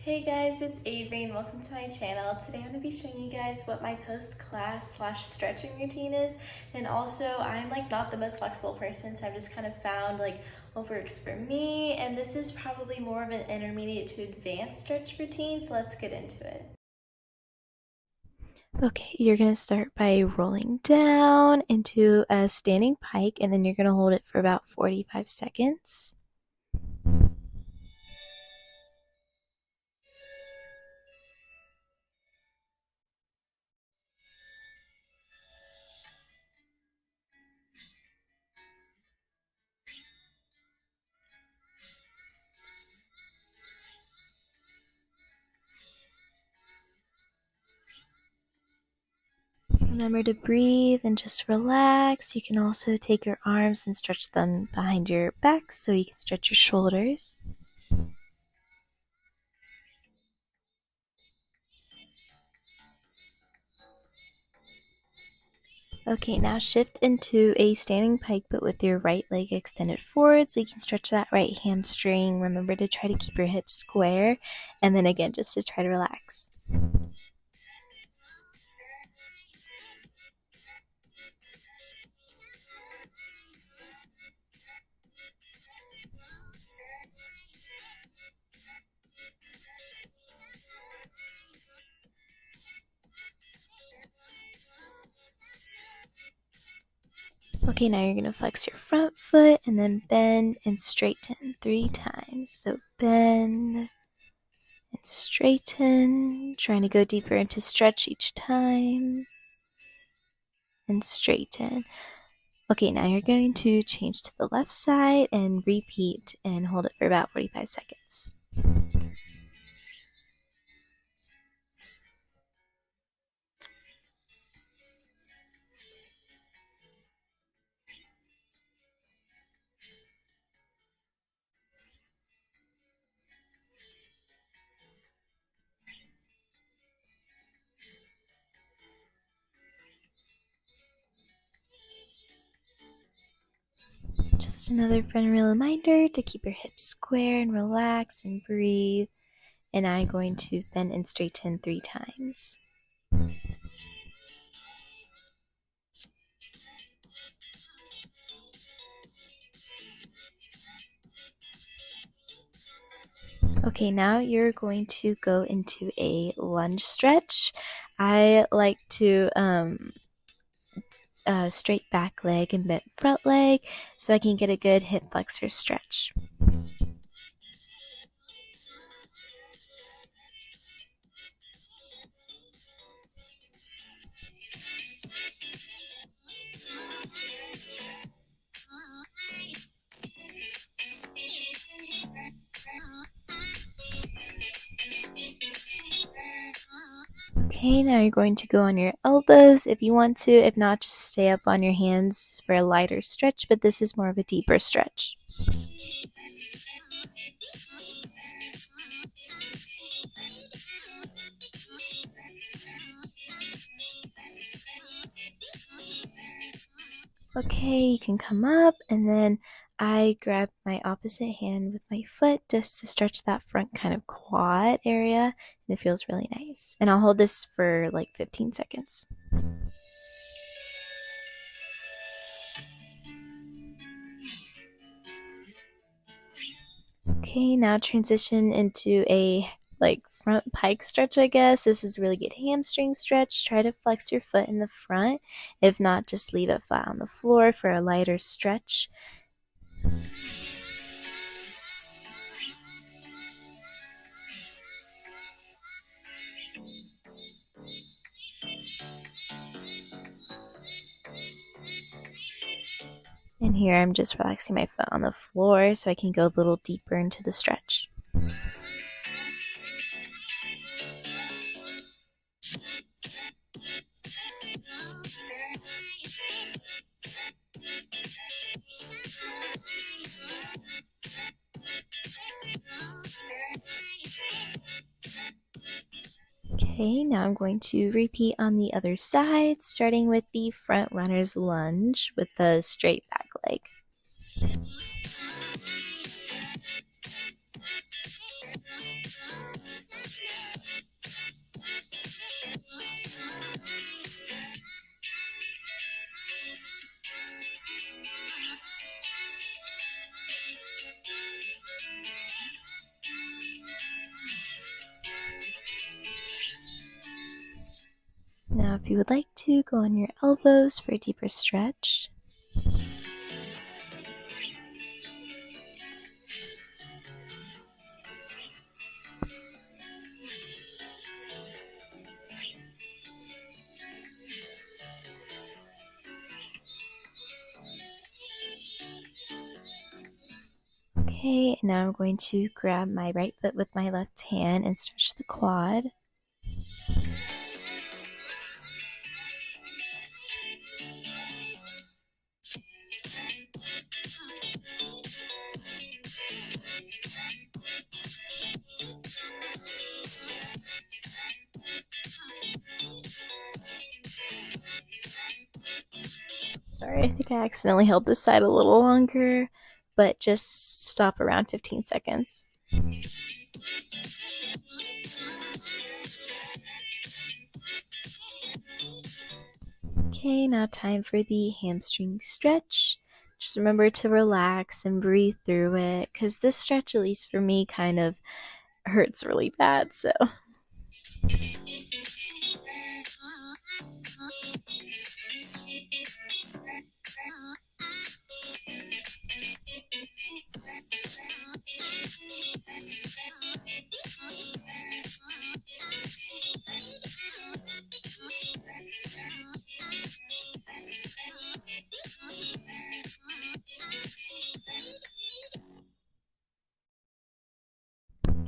Hey guys, it's Avery and welcome to my channel. Today I'm going to be showing you guys what my post-class / stretching routine is, and also I'm not the most flexible person, so I've just kind of found what works for me, and this is probably more of an intermediate to advanced stretch routine, so let's get into it. Okay, you're going to start by rolling down into a standing pike, and then you're going to hold it for about 45 seconds. Remember to breathe and just relax. You can also take your arms and stretch them behind your back so you can stretch your shoulders. Okay, now shift into a standing pike but with your right leg extended forward so you can stretch that right hamstring. Remember to try to keep your hips square, and then again just to try to relax. Okay, now you're going to flex your front foot and then bend and straighten 3 times. So bend and straighten, trying to go deeper into stretch each time, and straighten. Okay, now you're going to change to the left side and repeat and hold it for about 45 seconds. Just another friendly reminder to keep your hips square and relax and breathe. And I'm going to bend and straighten 3 times. Okay, now you're going to go into a lunge stretch. I like to straight back leg and bent front leg so I can get a good hip flexor stretch. Okay, now you're going to go on your elbows if you want to. If not, just stay up on your hands for a lighter stretch, but this is more of a deeper stretch. Okay, you can come up, and then I grab my opposite hand with my foot just to stretch that front kind of quad area, and it feels really nice. And I'll hold this for like 15 seconds. Okay, now transition into a front pike stretch, I guess. This is really good hamstring stretch. Try to flex your foot in the front. If not, just leave it flat on the floor for a lighter stretch. And here I'm just relaxing my foot on the floor so I can go a little deeper into the stretch. Okay, now I'm going to repeat on the other side, starting with the front runner's lunge with the straight back leg. Now, if you would like to, go on your elbows for a deeper stretch. Okay, now I'm going to grab my right foot with my left hand and stretch the quad. Sorry, I think I accidentally held this side a little longer, but just stop around 15 seconds. Okay, now time for the hamstring stretch. Just remember to relax and breathe through it, because this stretch, at least for me, kind of hurts really bad, so.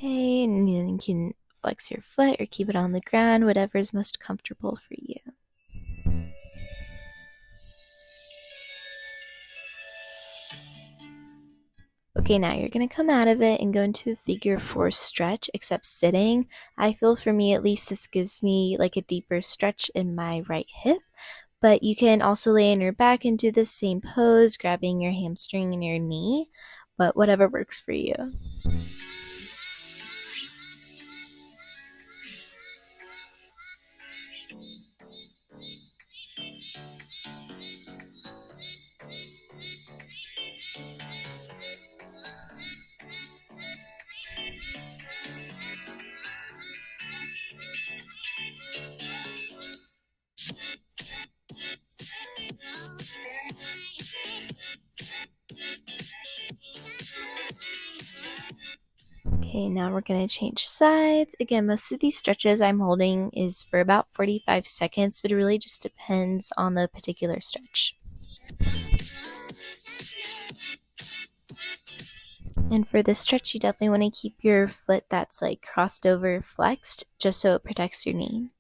Okay, and then you can flex your foot or keep it on the ground, whatever is most comfortable for you. Okay, now you're going to come out of it and go into a figure 4 stretch, except sitting. I feel, for me at least, this gives me like a deeper stretch in my right hip. But you can also lay on your back and do the same pose, grabbing your hamstring and your knee, but whatever works for you. Okay, now we're going to change sides. Again, most of these stretches I'm holding is for about 45 seconds, but it really just depends on the particular stretch. And for this stretch, you definitely want to keep your foot that's like crossed over flexed, just so it protects your knee.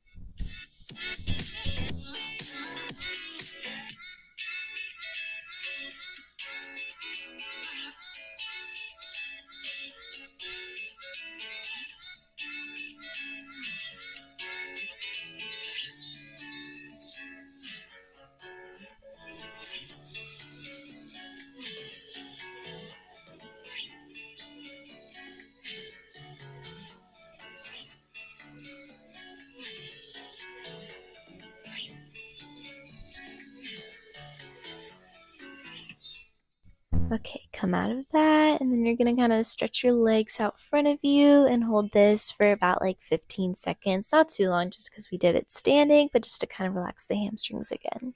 Okay, come out of that, and then you're going to kind of stretch your legs out front of you and hold this for about like 15 seconds. Not too long, just because we did it standing, but just to kind of relax the hamstrings again.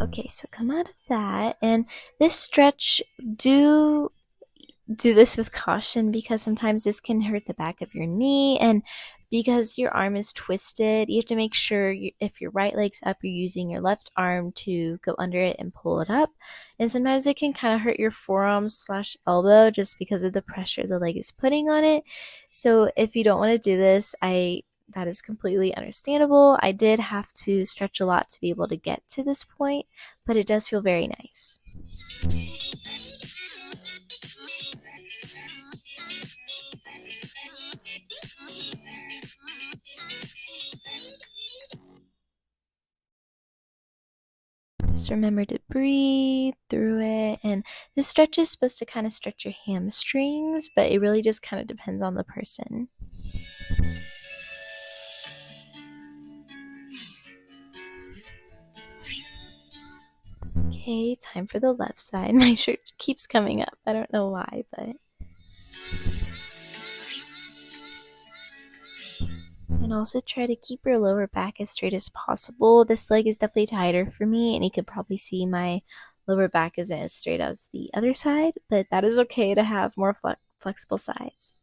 Okay, so come out of that, and this stretch, do this with caution, because sometimes this can hurt the back of your knee, and because your arm is twisted, you have to make sure if your right leg's up, you're using your left arm to go under it and pull it up. And sometimes it can kind of hurt your forearm/elbow just because of the pressure the leg is putting on it. So if you don't want to do this, that is completely understandable. I did have to stretch a lot to be able to get to this point, but it does feel very nice. Just remember to breathe through it. And this stretch is supposed to kind of stretch your hamstrings, but it really just kind of depends on the person. Okay, time for the left side. My shirt keeps coming up. I don't know why, but... And also try to keep your lower back as straight as possible. This leg is definitely tighter for me, and you could probably see my lower back isn't as straight as the other side, but that is okay to have more flexible sides.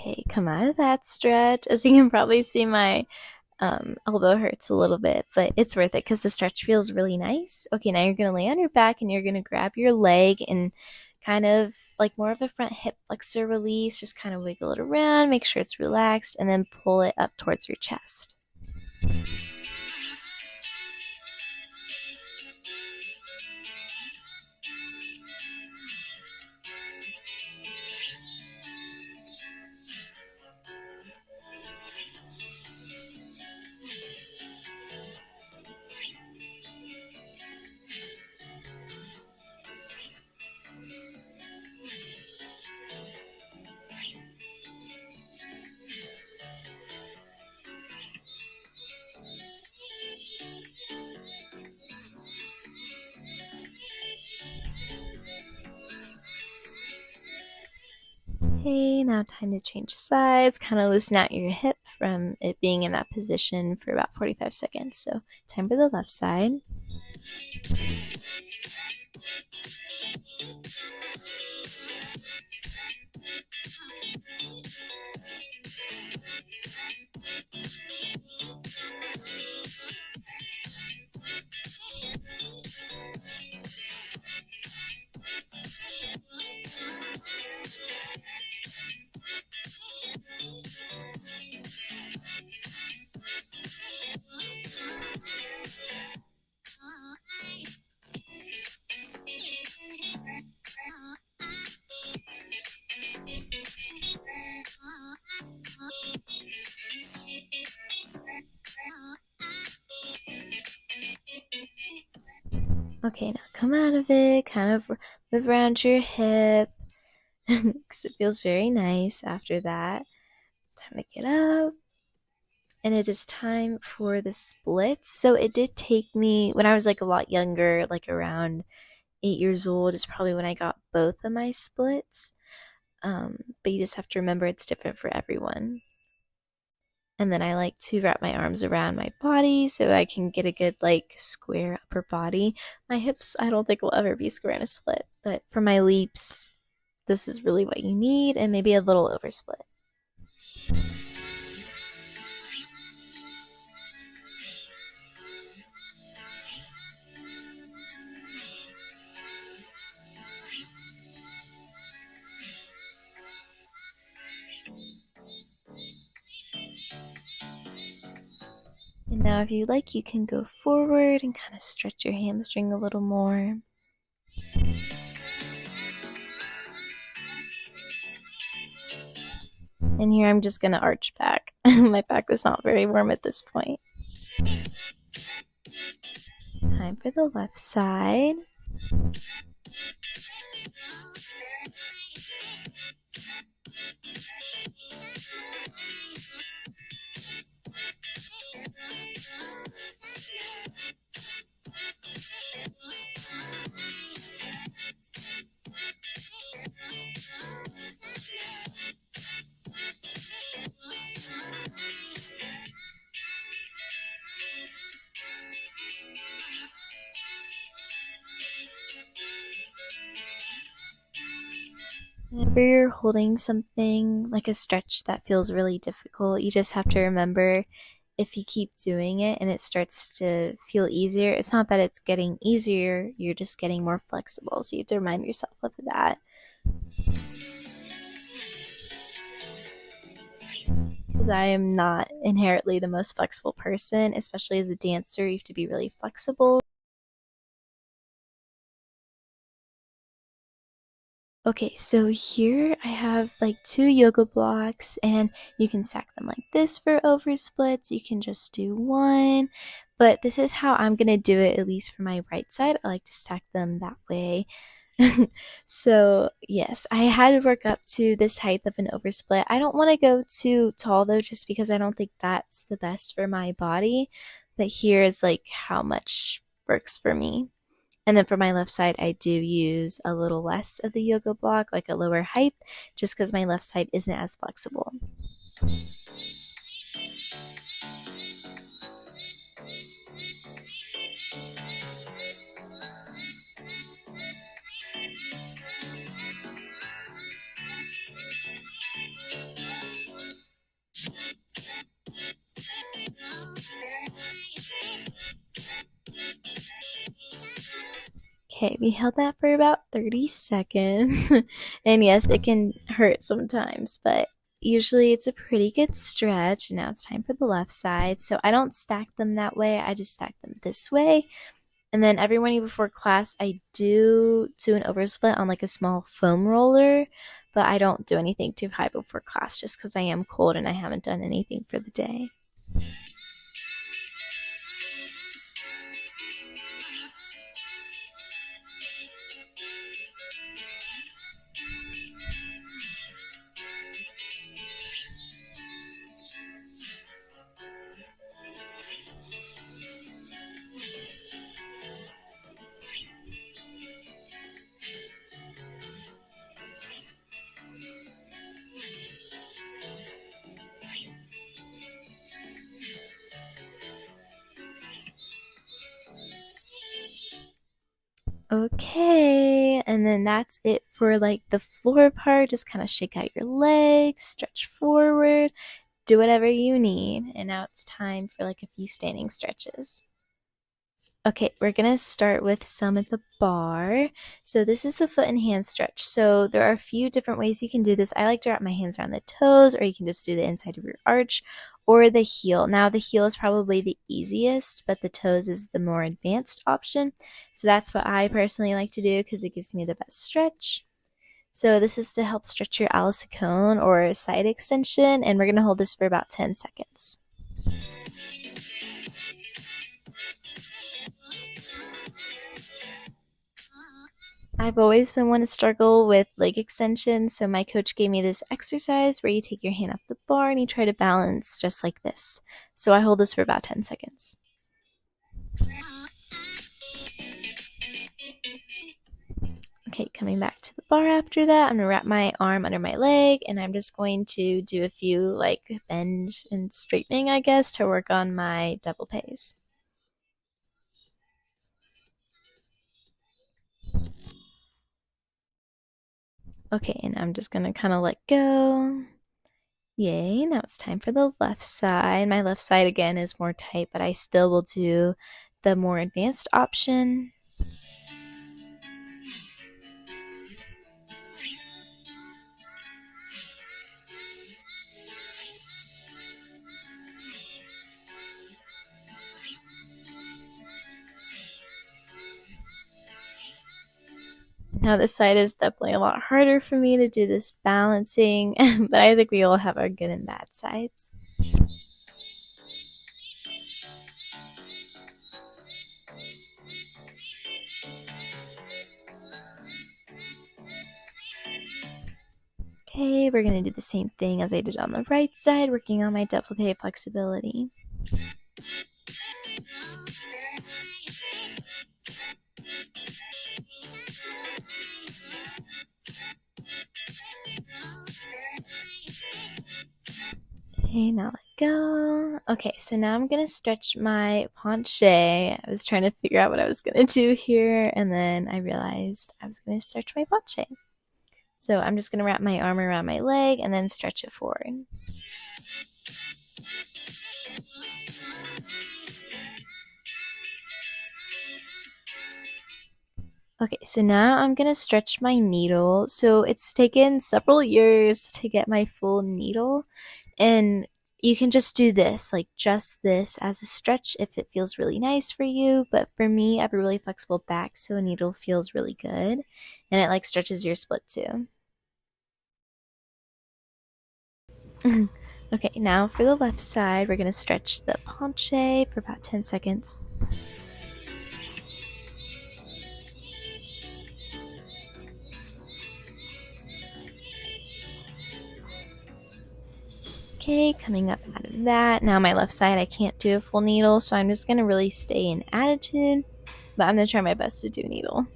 Okay, come out of that stretch. As you can probably see, my elbow hurts a little bit, but it's worth it because the stretch feels really nice. Okay, now you're going to lay on your back and you're going to grab your leg and kind of like more of a front hip flexor release. Just kind of wiggle it around, make sure it's relaxed, and then pull it up towards your chest. Okay, now time to change sides. Kind of loosen out your hip from it being in that position for about 45 seconds. So time for the left side. Okay, now come out of it, kind of move around your hip, because it feels very nice after that. Time to get up. And it is time for the splits. So it did take me, when I was like a lot younger, like around 8 years old, is probably when I got both of my splits. But you just have to remember it's different for everyone. And then I like to wrap my arms around my body so I can get a good like square upper body. My hips, I don't think will ever be square in a split, but for my leaps, this is really what you need, and maybe a little oversplit. And now if you like, you can go forward and kind of stretch your hamstring a little more. And here I'm just going to arch back. My back was not very warm at this point. Time for the left side. Whenever you're holding something like a stretch that feels really difficult, you just have to remember if you keep doing it and it starts to feel easier, it's not that it's getting easier, you're just getting more flexible. So you have to remind yourself of that. Because I am not inherently the most flexible person, especially as a dancer, you have to be really flexible. Okay, so here I have like 2 yoga blocks, and you can stack them like this for oversplits. You can just do one, but this is how I'm gonna do it, at least for my right side. I like to stack them that way. So yes, I had to work up to this height of an oversplit. I don't want to go too tall though, just because I don't think that's the best for my body. But here is like how much works for me. And then for my left side, I do use a little less of the yoga block, like a lower height, just because my left side isn't as flexible. Okay, we held that for about 30 seconds. And yes, it can hurt sometimes, but usually it's a pretty good stretch. Now it's time for the left side. So I don't stack them that way, I just stack them this way. And then every morning before class, I do an oversplit on like a small foam roller, but I don't do anything too high before class just because I am cold and I haven't done anything for the day. Okay, and then that's it for like the floor part. Just kind of shake out your legs, stretch forward, do whatever you need. And now it's time for like a few standing stretches. Okay, we're gonna start with some at the bar. So this is the foot and hand stretch. So there are a few different ways you can do this. I like to wrap my hands around the toes, or you can just do the inside of your arch or the heel. Now the heel is probably the easiest, but the toes is the more advanced option. So that's what I personally like to do because it gives me the best stretch. So this is to help stretch your Alice cone or side extension, and we're gonna hold this for about 10 seconds. I've always been one to struggle with leg extensions, so my coach gave me this exercise where you take your hand off the bar and you try to balance just like this. So I hold this for about 10 seconds. Okay, coming back to the bar after that, I'm gonna wrap my arm under my leg and I'm just going to do a few like bend and straightening, I guess, to work on my double pays. Okay, and I'm just gonna kind of let go. Yay, now it's time for the left side. My left side again is more tight, but I still will do the more advanced option. Now this side is definitely a lot harder for me to do this balancing, but I think we all have our good and bad sides. Okay, we're going to do the same thing as I did on the right side, working on my développé flexibility. Okay, now let go. Okay, so now I'm gonna stretch my penché. I was trying to figure out what I was gonna do here, and then I realized I was gonna stretch my penché. So I'm just gonna wrap my arm around my leg and then stretch it forward. Okay, so now I'm gonna stretch my needle. So it's taken several years to get my full needle, and you can just do this, like just this as a stretch if it feels really nice for you. But for me, I have a really flexible back, so a needle feels really good, and it like stretches your split too. Okay, now for the left side, we're gonna stretch the paunche for about 10 seconds. Okay, coming up out of that. Now my left side, I can't do a full needle, so I'm just gonna really stay in attitude, but I'm gonna try my best to do needle.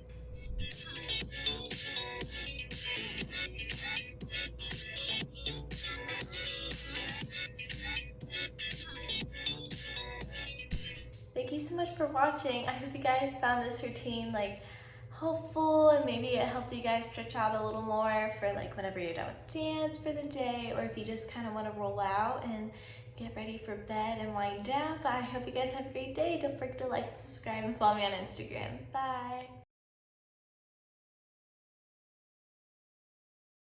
Thank you so much for watching. I hope you guys found this routine like helpful, and maybe it helped you guys stretch out a little more for like whenever you're done with dance for the day, or if you just kind of want to roll out and get ready for bed and wind down. But I hope you guys have a great day. Don't forget to like, subscribe, and follow me on Instagram. Bye.